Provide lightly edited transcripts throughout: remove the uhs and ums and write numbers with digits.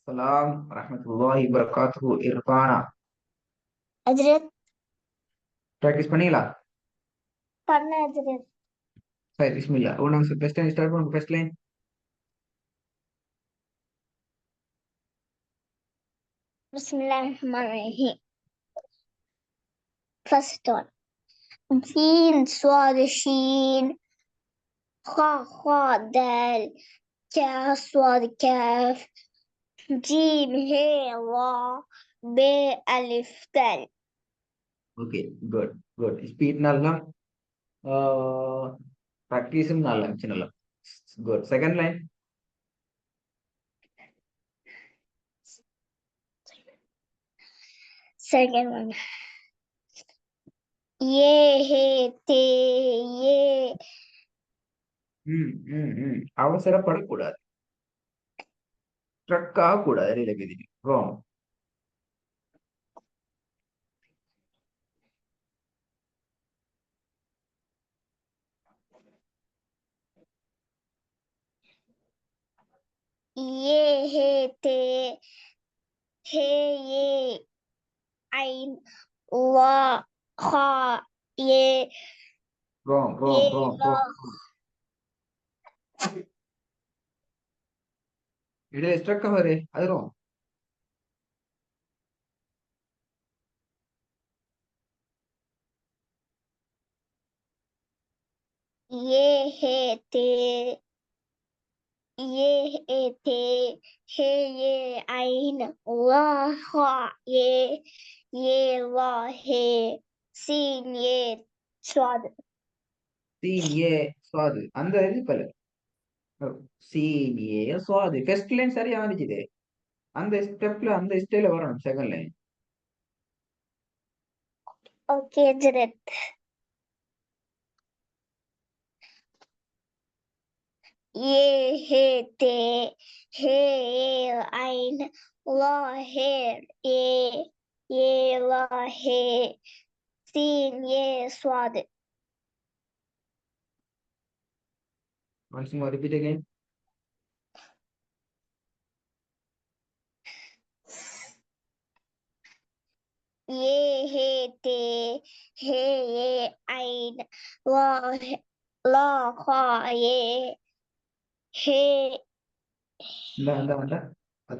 Salam warahmatullahi wabarakatuh. Irfana. Hazrat, Practice பண்ணீங்களா? பண்ண Hazrat. சரி, பிஸ்மில்லா. நாங்க ஃபர்ஸ்ட் லைன் ஸ்டார்ட் பண்ணுங்க. First line. Bismillahirrahmanirrahim. First one. Jin, Swad, Sheen, Kha, Kha, Dal, Kaf, Swad, Kaf, Jim, He, Wa, Be, Alif, Dal. Okay, good good. Speed நல்லா, ப்ராக்டிஸும் நல்லா இருந்துச்சு. நல்லா good. Second line. Second one. Ye, He, Te, Ye. அவசரப்படக்கூடாது, struck ஆகக்கூடாது. இடையில கதிரி wrong. Ye, He, Te, He, Ye, Ain, La, Kha, Ye. Wrong Ye, wrong wrong La. Wrong. இடையில ஸ்ட்ரக் ஆகாது, அது wrong. Ye, He, Te, Ye, He, Te, He, Ye, Ain, La, Kha, Ye, Ye, La, He, Sin, Ye, Swad. சீன் ஏ சுவாது, அந்த இது பல. சீன் ஏ சுவாது. ஃபர்ஸ்ட் லைன் சரியா வந்துச்சு. அந்த ஸ்டெப்ல அந்த ஸ்டைல வரணும். Second line. Okay, Hazrat. Ye, He, Te, He, Ye, Ain, La, He, Ye, Ye, La, He, Sin, Ye, Swad. Once more, repeat again. Ye, He, Te, He, Ye, Ain, La, La, Kha, Ye, He. அந்த அந்த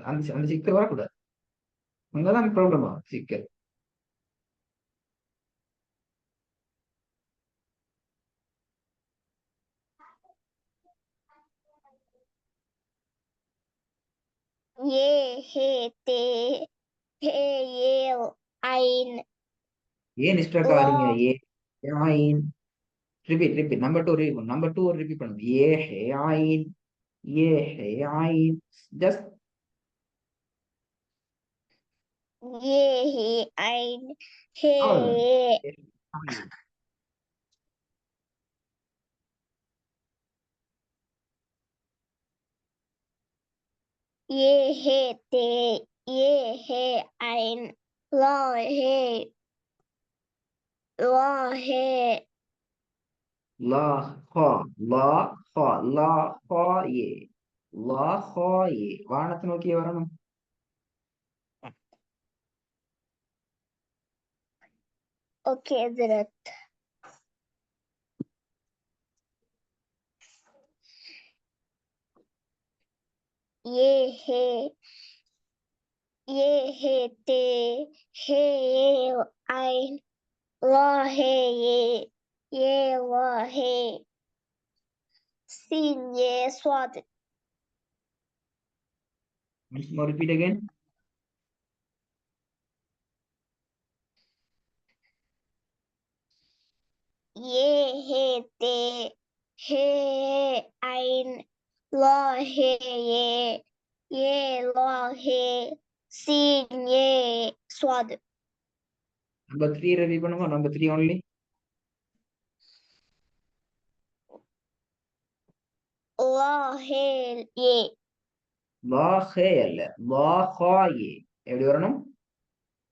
அந்த அந்த சிக்கல் வரக்கூடாது. அங்கதான் ப்ராப்ளமா சிக்கல். Ye, He, Te, He, Ye, Ain, ஏன் ஸ்ட்ரக் La. ஆறீங்க? ஏ ஆயின். Repeat repeat. நம்பர் டூ ஒரு ரிப்பீட் பண்ணுங்க. ஏ ஹே ஆயின், ஏ ஹே ஆயின். Just Ye, He, Ain, He, Ye. ஆயின். Ye, He, Te, Ye, He, Ain, La, He, La, He. லா ஹா, லா ஹா, லா ஹா ஏ, லா ஹா ஏ. வானத்தை நோக்கியே வரணும். Okay, Hazrat. Ye, He, Ye, He, Te, He, Ye, Ain, La, He, Ye, Ye, La, He, Sin, Ye, Swad. Once more, repeat again. Ye, He, Te, He, Ain, La, He, Ye, Ye, La, He, Sin, Ye, Swad. Number 3 ready பண்ணுங்க. Number 3 only. La, He, Ye. லா ஹே அல்ல, லா ஹா ஏ. எப்படி வரணும்?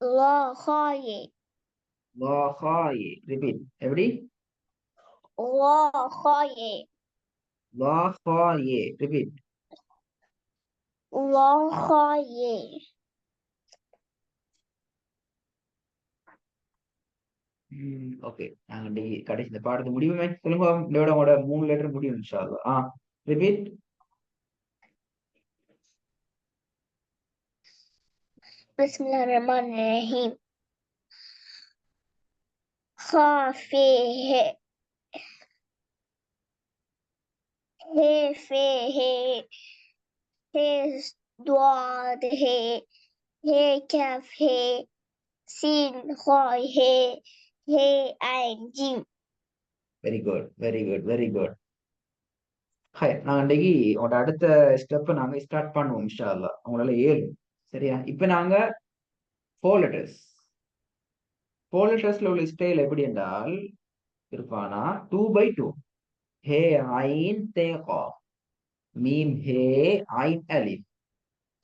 La, Kha, Ye. லா ஹா ஏ. Repeat. எப்படி? La, Kha, Ye. லா ஹா ஏ ரிப்பீட். லா ஹா ஏ ஓகே, நாங்க கடைசி இந்த பாடத்து முடிவுமே சொல்லுங்க. இதோட உங்களோட 3 லெட்டர் முடியும் இன்ஷா அல்லாஹ். ரிப்பீட். பிஸ்மில்லாஹிர்ரஹ்மானிர்ரஹீம். ஹா ஃபே ஹே ஹே ஃபே ஹே ஹே ضاد ஹே ஹே கஃப் ஹே சீன் ஹா ஹே ஹே ஐன் ஜீம். Very good, very good, very good. Hi, நாங்க இன்னைக்கு உங்களோட அடுத்த ஸ்டெப்பை நாங்க ஸ்டார்ட் பண்ணுவோம் இன்ஷா அல்லாஹ். உங்களால ஏழும். சரியா? இப்ப நாங்க 4 லெட்டர்ஸ். 4 லெட்டர்ஸ்ல உள்ள ஸ்டைல் எப்படி என்றால் இருப்பானா 2 by 2. ஹே ஐன் தே காஃப். மீம் ஹே ஐன் அலிஃப்.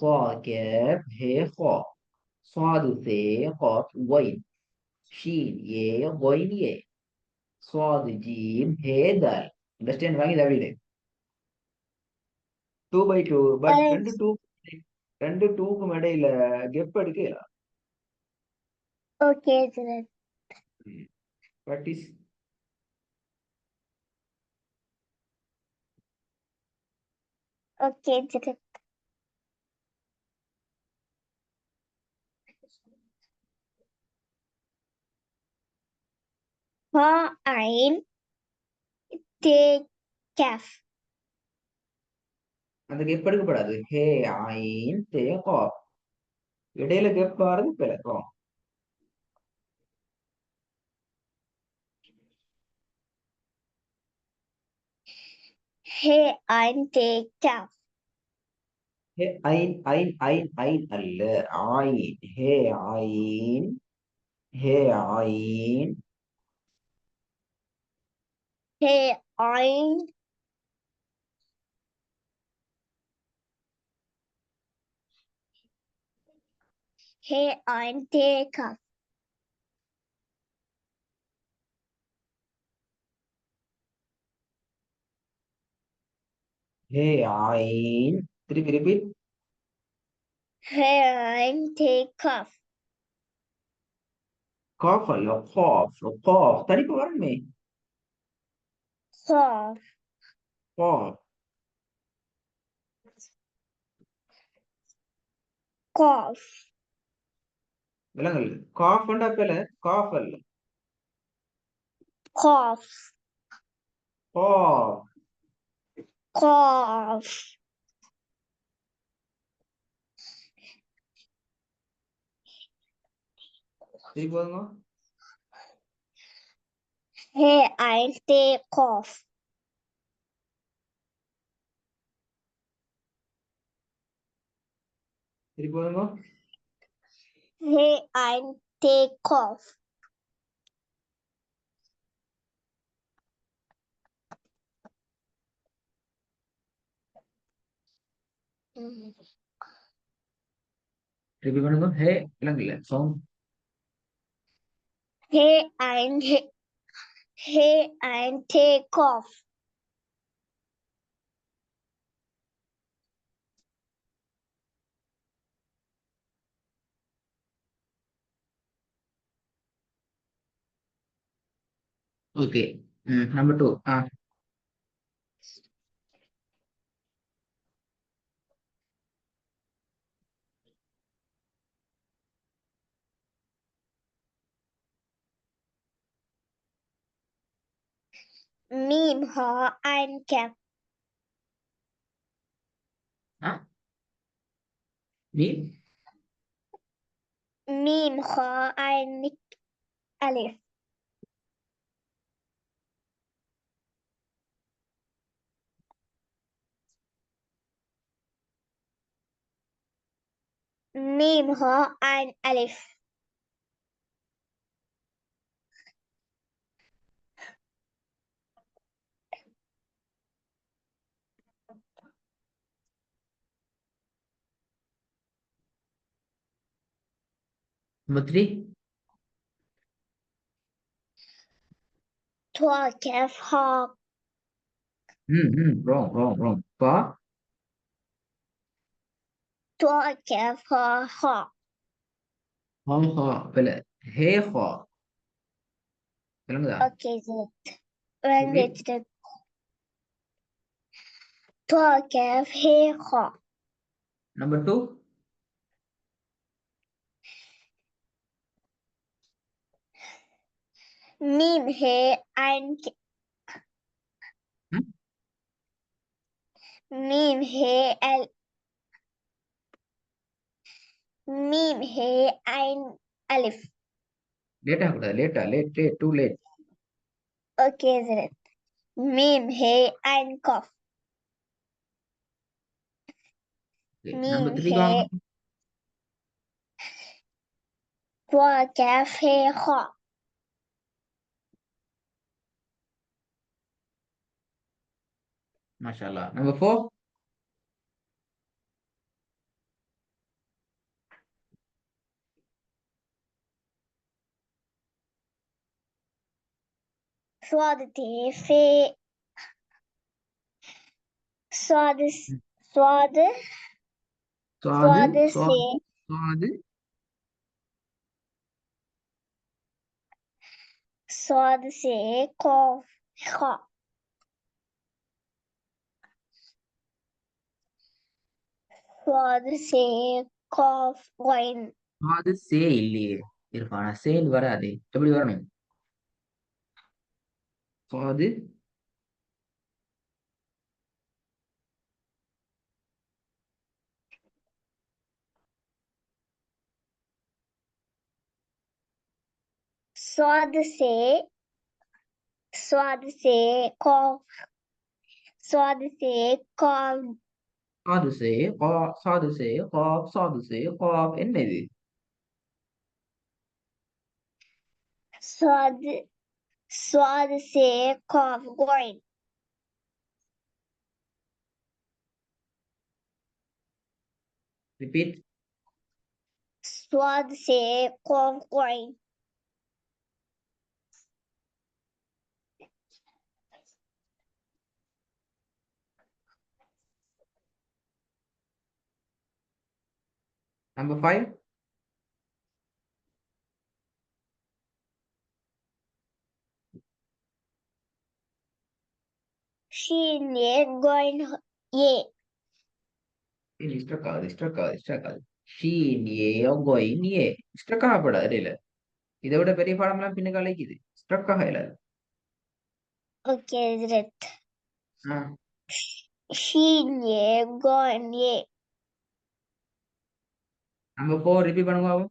طا كاف هي خاء. صاد ثي قاف غين. شين يه غين يه. صاد جيم هي دال. Understand வாங்கி தவிடு 2 by 2. பட் ரெண்டு டூக்கும் இடையில கெப் எடுக்கல. Okay sir. Practice. Okay sir. ஹா ஐன் தே கஃப். அந்த கெப் எடுக்கப்படாது. ஹே ஐன் தே காஃப். இடையில கெப் ஆறது பிளக்கும். ஹே ஐன் தே கஃப். ஹே ஐன் ஐன் ஐன் ஐன் அல்ல, ஆயின். ஹே ஐன். ஹே ஐன். ஹே ஐன் ஹே ஐன் தே கஃப். ஹே ஐன். திருப்பி ரிப்பீட். ஹே ஐன் தே கஃப். காஃப் அல்ல, காஃப். காஃப் தனிப்பு வரணுமே. காஃப். காஃப். காஃப். விலங்கல் காஃப் அண்டா பேல காஃப் அல்ல. காஃப். காஃப். காஃப். திருப்பி போதுங்க. ஹே ஐன் தே காஃப். திருப்பி போதுங்க. ஹே ஐன் தே காஃப். திருப்பி பண்ணுங்க. ஹே விலங்கல்ல சவுண்ட். ஹே ஐன் ஹே ஐன் தே காஃப். ஓகே. நம்பர் 2. மீம் ஹா ஐன் கஃப். மீம் மீம் ஹா ஐன் அலிஃப். மீம் ஹா ஐன் அலிஃப். நம்பர் 3. طا كاف ها wrong, wrong, wrong. பா طا كاف ها خا. ஹா ஹா பிள்ளை. ஹே ஹா விளங்குதா? Okay, good. When Repeat. it's the طا كاف هي خا. Number two. ميم هي عين Hmm? ميم هي ميم هي عين ألف. Late ஆகக்கூடாது. லேட்டா late too late. Okay, good. ميم هي عين قاف. Number ميم three هي வாங்க. طا كاف هي خا. மாஷா நம்பர் ஃபோர். صاد تي في صاد صاد சுவாது صاد سي சுவாது சுவாது صاد سي قاف خا. صاد سي قاف غين. சுவாது சே இல்லையே. இருப்பானா சேல் வராது. எப்படி வரணும்? சுவாது صاد سي صاد سي قاف صاد سي قاف சாது சே கா சாது சே காப் சாது சே காப் என்ன இது? صاد صاد سي قاف غين. ரிப்பீட். صاد سي قاف غين. Number five. شين يه غين يه. ஸ்ட்ரக் ஆகுது ஸ்ட்ரக் ஆகுது ஸ்ட்ரக் ஆகுது. ஷீன் ஏ ஒயின் ஏ ஸ்ட்ரக் ஆகப்படாது இல்ல. இதை விட பெரிய பாடம்லாம் பின்னுக்கு அழைக்குது. ஸ்ட்ரக் ஆக இல்லாது. Okay, red. ஆ شين يه غين يه. நம்பர் ஃபோர் ரிப்பீட் பண்ணுங்க பாப்போம்.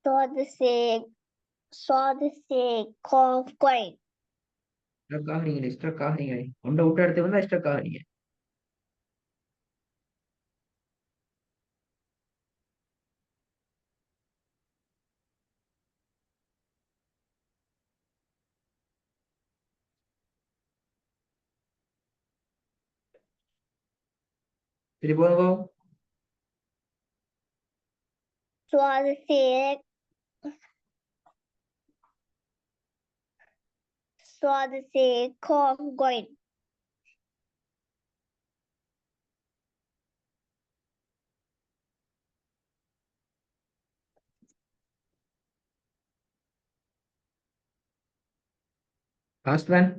صاد سي صاد سي قاف غين. ஸ்ட்ரக் ஆகுறீங்களே ஸ்ட்ரக் ஆகுறீங்களே. ஒன்றை விட்டு எடுத்து வந்தா ஸ்ட்ரக் ஆகுறீங்க. திருப்பி போங்க பாப்போம். صاد سي صاد سي قاف غين. Last one.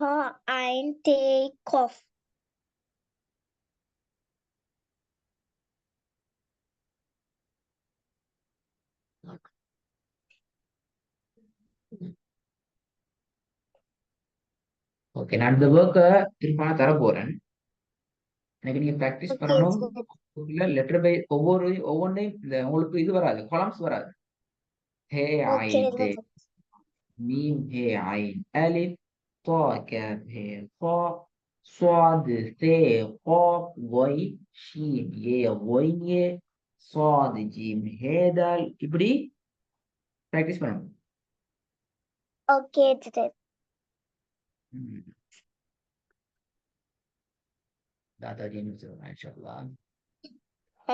ها عين تي قاف. ஓகே நான் இந்த ஒர்க்கை திரும்ப நான் தர போறேன். எனக்கு நீங்க ப்ராக்டிஸ் Okay, பண்ணணும். red. இல்ல லெட்டர் பை ஒவ்வொன்றையும் இந்த உங்களுக்கு இது வராது, கொலம்ஸ் வராது. ஹே Okay, ஐன் தே red. மீம் ஹே ஐன் அலிஃப் طا كاف هي خاء صاد ثاء قاف غين شين يه غين يه சாது ஜீம் ஹேதால் இப்படி பிராக்டிஸ் பண்ணணும். Okay, teacher. दादाजी ने माशाल्लाह